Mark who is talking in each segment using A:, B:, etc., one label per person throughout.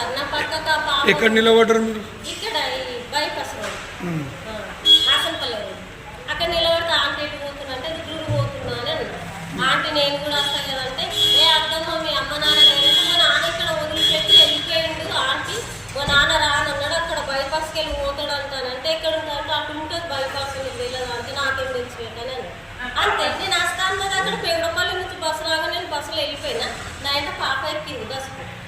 A: Sir నా పక్కకు ఆ పాప
B: ఎక్కడ నిలబడ్డారు మీరు?
A: ఇక్కడ ఈ బైపాస్ రోడ్ హాసన్పల్లి రోడ్ అక్కడ నిలబడితే ఆంటీ ఎటు పోతున్నా అంటే గుడి పోతున్నా అని అన్నా. ఆంటీ నేను కూడా వస్తాను కదంటే ఏ అర్థమ్మా మీ అమ్మ నాన్న లేదంటే మా నాన్న ఇక్కడ వదిలిపెట్టి వెళ్ళిపోయిండు ఆంటీ మా నాన్న రానన్నాడు అక్కడ బైపాస్కి వెళ్ళి పోతాడు అంటానంటే ఎక్కడ ఉంటాడు అక్కడ ఉంటుంది బైపాస్ మీకు వెళ్ళదు అంటే నాకేం తెలిసి పెట్టాను అంతే. నేను వస్తాను కదా అక్కడ పేదపల్లి నుంచి బస్సు రాగా నేను బస్సులో వెళ్ళిపోయినా నా ఇంట పాప ఎక్కింది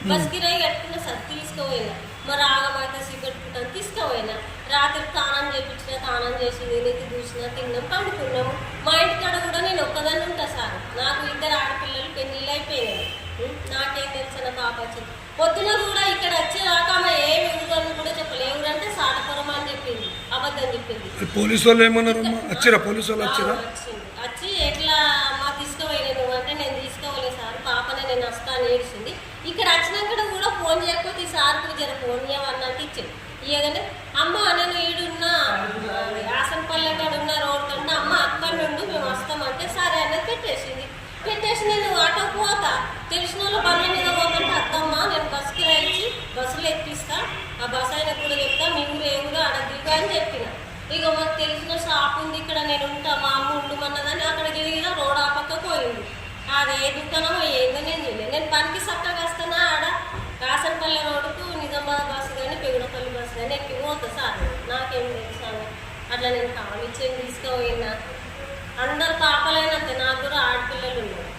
A: బస్కి రాయి కట్టుకున్నా సార్ తీసుకుపోయినా మరి ఆగమైతే సిగ్గట్టుకుంటాను తీసుకుపోయినా రాత్రి తానం చేయించిన తానం చేసింది నీకు చూసినా తిన్నాం పండుకున్నాము. మా ఇంటికాడ కూడా నేను ఒక్కదాన్ని ఉంటా సార్ నాకు 2 ఆడపిల్లలు పెళ్ళిళ్ళు అయిపోయినాయి. నాకేం తెలిసిన పాప వచ్చింది పొద్దున కూడా ఇక్కడ వచ్చేదాకా ఆమె ఏమి ఊరని కూడా చెప్పలేదు. ఎవరంటే సాటపురం అని చెప్పింది అబద్ధం చెప్పింది.
B: పోలీసు వాళ్ళు ఏమన్నారు? వచ్చిరా పోలీసు వాళ్ళు వచ్చిరా?
A: వచ్చి ఎట్లా మా తీసుకుపోయినా నువ్వు అంటే నేను తీసుకోవలేదు సార్ పాపనే నేను వస్తాను ఏడ్చింది. ఇక్కడ వచ్చినాక కూడా ఫోన్ చేయకపోతే ఈ సార్కు జర ఫోన్ చేయమన్నట్టు ఇచ్చింది. ఇయగానే అమ్మ నేను ఈడున్నా హాసన్పల్లి కాడ ఉన్న రోడ్ కంటే అమ్మ అక్కడ నుండి మేము వస్తామంటే సరే అనేది పెట్టేసి నేను ఆటో పోతా తెలిసిన వాళ్ళు బండ్ల మీద పోతుంటే అత్తమ్మా నేను బస్సుకి రాయించి బస్సులో ఎక్కిస్తా ఆ బస్సు అయినా కూడా చెప్తా మీ ఊరు ఏ ఊరు ఆడ దిగా అని చెప్పిన. ఇక మాకు తెలిసిన షాప్ ఉంది ఇక్కడ నేను ఉంటా మా అమ్మ ఉండమన్నదని అక్కడికి దిగిన రోడ్ ఆ పక్క పోయింది. అది ఏ దుకాణమో ఏదో నేను చూడలేదు. నేను పనికి చక్కగా వస్తానా ఆడ హాసన్పల్లి రోడ్డుకు నిజామాబాద్ బస్సు కానీ పెగుడపల్లి బస్సు కానీ ఎక్కి పోతా సార్ నాకేం తెలుసు అట్లా నేను కావాలి తీసుకుపోయినా అందరు పాపలైనంతే నాకు కూడా ఆడపిల్లలు ఉన్నారు.